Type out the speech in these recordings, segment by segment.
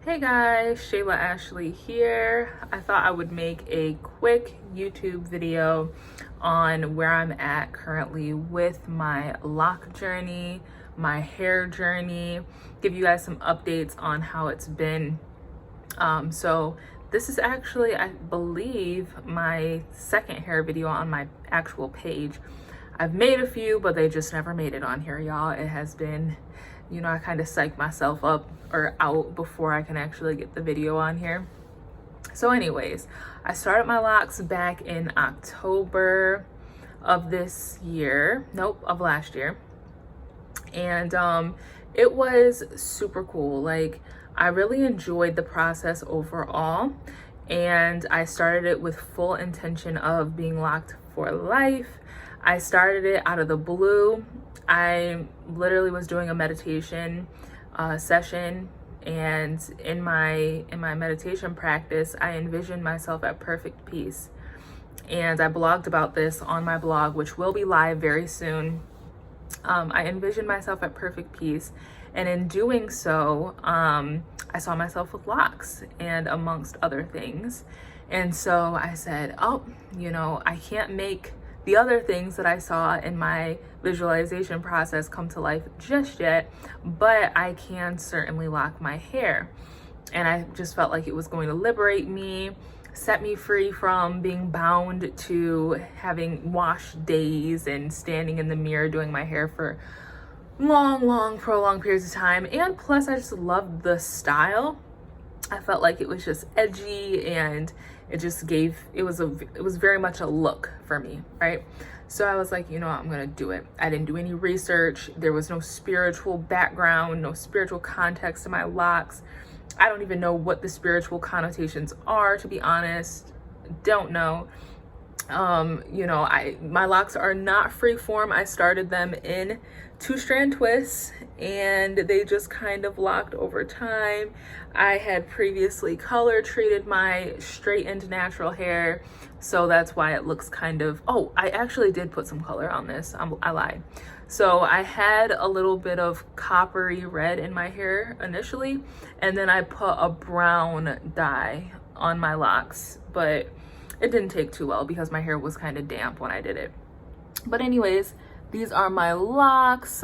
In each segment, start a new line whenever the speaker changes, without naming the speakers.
Hey guys, Shayla Ashley here. I thought I would make a quick YouTube video on where I'm at currently with my lock journey, my hair journey, give you guys some updates on how it's been. So this is actually, I believe, my second hair video on my actual page. I've made a few, but they just never made it on here, y'all. It has been, I kind of psych myself up or out before I can actually get the video on here. So anyways, I started my locks back in October of this year, of last year. And it was super cool. Like, I really enjoyed the process overall, and I started it with full intention of being locked for life. I started it out of the blue. I literally was doing a meditation session, and in my meditation practice, I envisioned myself at perfect peace. And I blogged about this on my blog, which will be live very soon. I envisioned myself at perfect peace, and in doing so, I saw myself with locks and amongst other things. And so I said, I can't make the other things that I saw in my visualization process come to life just yet, but I can certainly lock my hair. And I just felt like it was going to liberate me, set me free from being bound to having wash days and standing in the mirror doing my hair for long, prolonged periods of time. And plus, I just loved the style. I felt like it was just edgy, and it just it was very much a look for me, right? So I was like, I'm gonna do it. I didn't do any research. There was no spiritual background, no spiritual context to my locks. I don't even know what the spiritual connotations are, to be honest. Don't know. My locks are not free form. I started them in 2-strand twists, and they just kind of locked over time. I had previously color treated my straightened natural hair, so that's why it looks kind of, I actually did put some color on this. I lied. So I had a little bit of coppery red in my hair initially, and then I put a brown dye on my locks, but it didn't take too well because my hair was kind of damp when I did it. But anyways, these are my locks.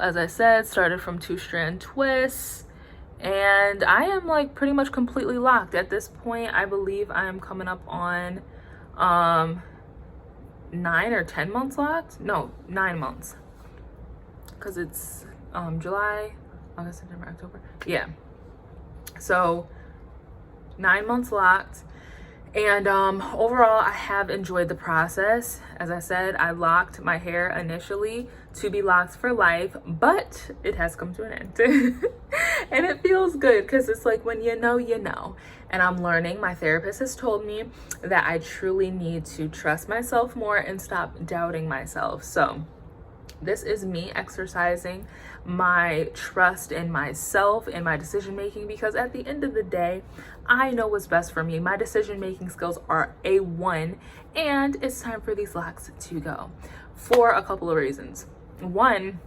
As I said, started from 2-strand twists, and I am like pretty much completely locked at this point. I believe I am coming up on 9 or 10 months locked. No, 9 months, because it's July, August, September, October. Yeah, so 9 months locked. And overall, I have enjoyed the process. As I said, I locked my hair initially to be locked for life, but it has come to an end. And it feels good because it's like, when you know, you know. And I'm learning. My therapist has told me that I truly need to trust myself more and stop doubting myself. So this is me exercising my trust in myself and my decision making, because at the end of the day, I know what's best for me. My decision making skills are A1, and it's time for these locks to go for a couple of reasons. One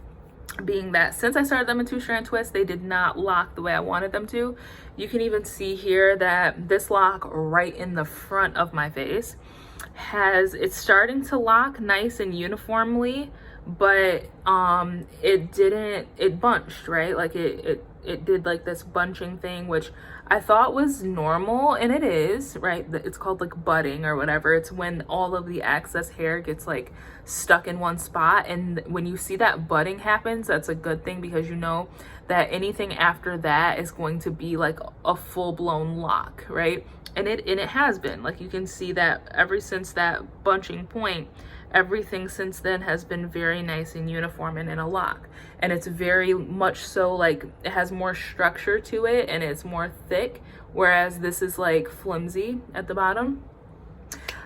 being that since I started them in 2-strand twists, they did not lock the way I wanted them to. You can even see here that this lock right in the front of my face it's starting to lock nice and uniformly, but it bunched, right? Like it did like this bunching thing, which I thought was normal, and it is, right? It's called like budding or whatever. It's when all of the excess hair gets like stuck in one spot, and when you see that budding happens, that's a good thing, because you know that anything after that is going to be like a full-blown lock, right? And it has been. Like, you can see that ever since that bunching point, everything since then has been very nice and uniform and in a lock. And it's very much so, like, it has more structure to it and it's more thick, whereas this is like flimsy at the bottom.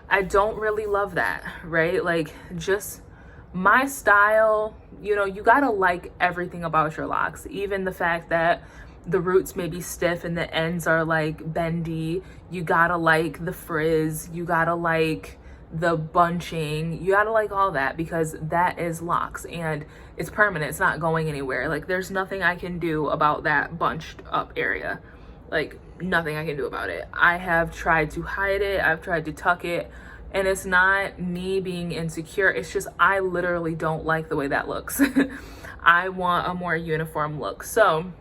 I don't really love that, right? Like, just my style, you gotta like everything about your locks, even the fact that the roots may be stiff and the ends are like bendy. You gotta like the frizz. You gotta like the bunching. You gotta like all that, because that is locks and it's permanent. It's not going anywhere. Like, there's nothing I can do about that bunched up area. Like, nothing I can do about it. I have tried to hide it. I've tried to tuck it. And it's not me being insecure. It's just I literally don't like the way that looks. I want a more uniform look. So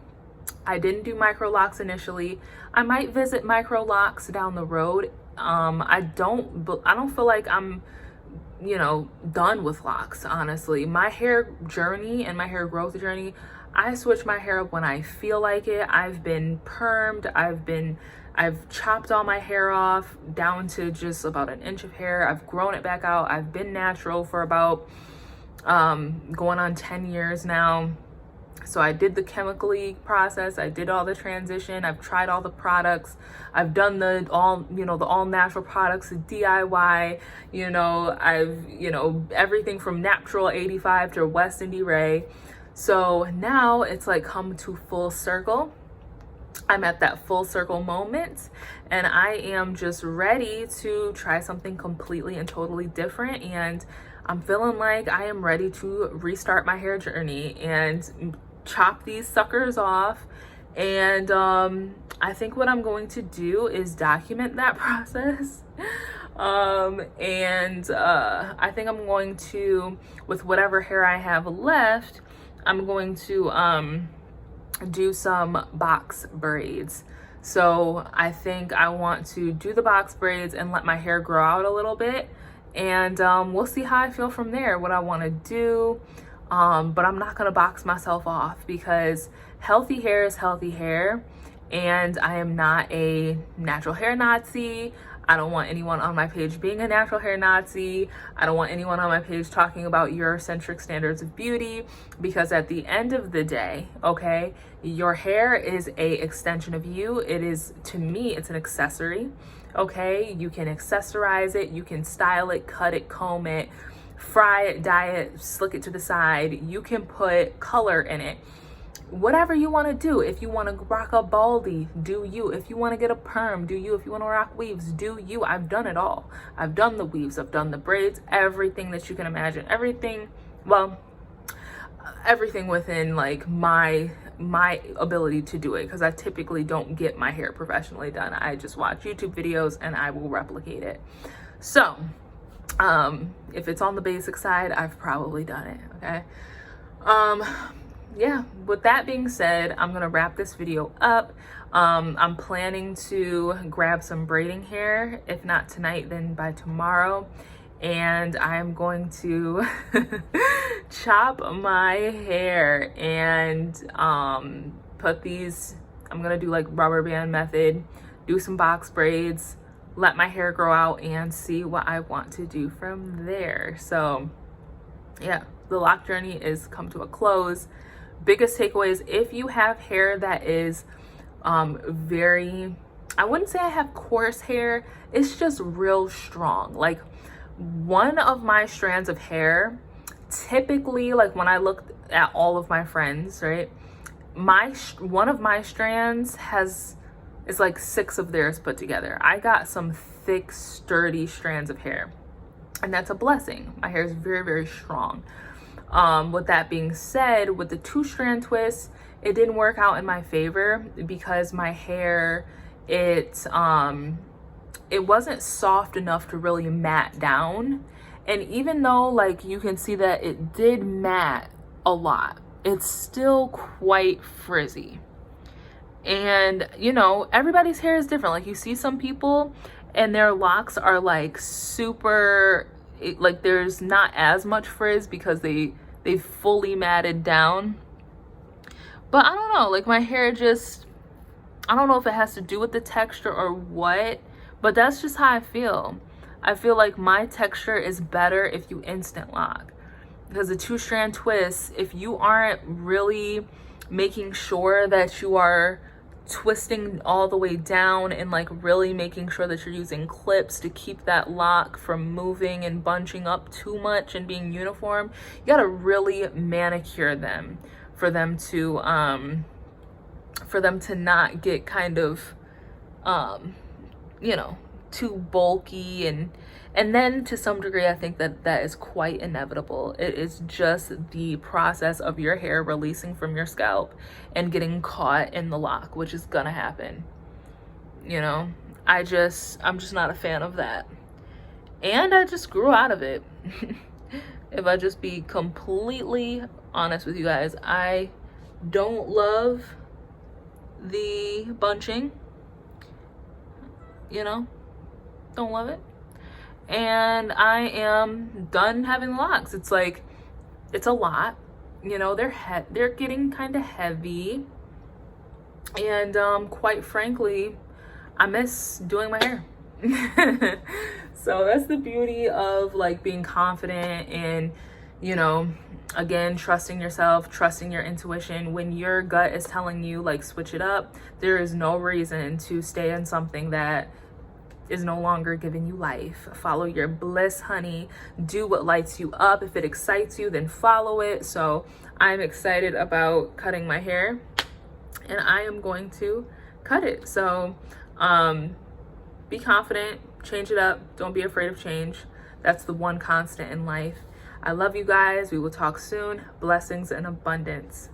I didn't do micro locks initially. I might visit micro locks down the road. I don't feel like I'm, you know, done with locks, honestly. My hair journey and my hair growth journey, I switch my hair up when I feel like it. I've been permed. I've chopped all my hair off down to just about an inch of hair. I've grown it back out. I've been natural for about going on 10 years now. So I did the chemically process. I did all the transition. I've tried all the products. I've done the all natural products, the DIY, everything from Natural 85 to West Indie Ray. So now it's like come to full circle. I'm at that full circle moment, and I am just ready to try something completely and totally different. And I'm feeling like I am ready to restart my hair journey and chop these suckers off. And I think what I'm going to do is document that process. I think I'm going to, with whatever hair I have left, I'm going to do some box braids. So I think I want to do the box braids and let my hair grow out a little bit, and we'll see how I feel from there, what I want to do. But I'm not gonna box myself off, because healthy hair is healthy hair, and I am not a natural hair Nazi. I don't want anyone on my page being a natural hair Nazi. I don't want anyone on my page talking about Eurocentric standards of beauty, because at the end of the day, okay, your hair is a extension of you. It is, to me, it's an accessory, okay? You can accessorize it, you can style it, cut it, comb it, fry it, dye it, slick it to the side. You can put color in it. Whatever you want to do. If you want to rock a baldy, do you. If you want to get a perm, do you. If you want to rock weaves, do you. I've done it all. I've done the weaves, I've done the braids, everything that you can imagine. Everything within like my ability to do it, because I typically don't get my hair professionally done. I just watch YouTube videos and I will replicate it. So if it's on the basic side, I've probably done it. Okay. Yeah, with that being said, I'm gonna wrap this video up. I'm planning to grab some braiding hair, if not tonight, then by tomorrow, and I'm going to chop my hair and put these, I'm gonna do like rubber band method, do some box braids, let my hair grow out, and see what I want to do from there. So yeah, the lock journey is come to a close. Biggest takeaways: if you have hair that is very, I wouldn't say I have coarse hair, it's just real strong. Like, one of my strands of hair, typically, like when I looked at all of my friends, right, one of my strands is like 6 of theirs put together. I got some thick, sturdy strands of hair, and that's a blessing. My hair is very, very strong. With that being said, with the 2-strand twist, it didn't work out in my favor, because my hair, it wasn't soft enough to really mat down. And even though like you can see that it did mat a lot, it's still quite frizzy. And everybody's hair is different. Like, you see some people and their locks are like super, like there's not as much frizz because they fully matted down. But I don't know, like my hair just, I don't know if it has to do with the texture or what, but that's just how I feel. I feel like my texture is better if you instant lock, because the 2-strand twist, if you aren't really making sure that you are twisting all the way down and like really making sure that you're using clips to keep that lock from moving and bunching up too much and being uniform, you gotta really manicure them for them to not get kind of too bulky, and then to some degree I think that that is quite inevitable. It is just the process of your hair releasing from your scalp and getting caught in the lock, which is gonna happen. You know, I'm just not a fan of that. And I just grew out of it. If I just be completely honest with you guys, I don't love the bunching, you know, don't love it. And I am done having locks. It's like, it's a lot, you know, they're getting kind of heavy. And quite frankly, I miss doing my hair. So that's the beauty of like being confident and, you know, again, trusting yourself, trusting your intuition. When your gut is telling you like switch it up, there is no reason to stay in something that is no longer giving you life. Follow your bliss, honey. Do what lights you up. If it excites you, then follow it. So I'm excited about cutting my hair, and I am going to cut it. So be confident, change it up. Don't be afraid of change. That's the one constant in life. I love you guys. We will talk soon. Blessings and abundance.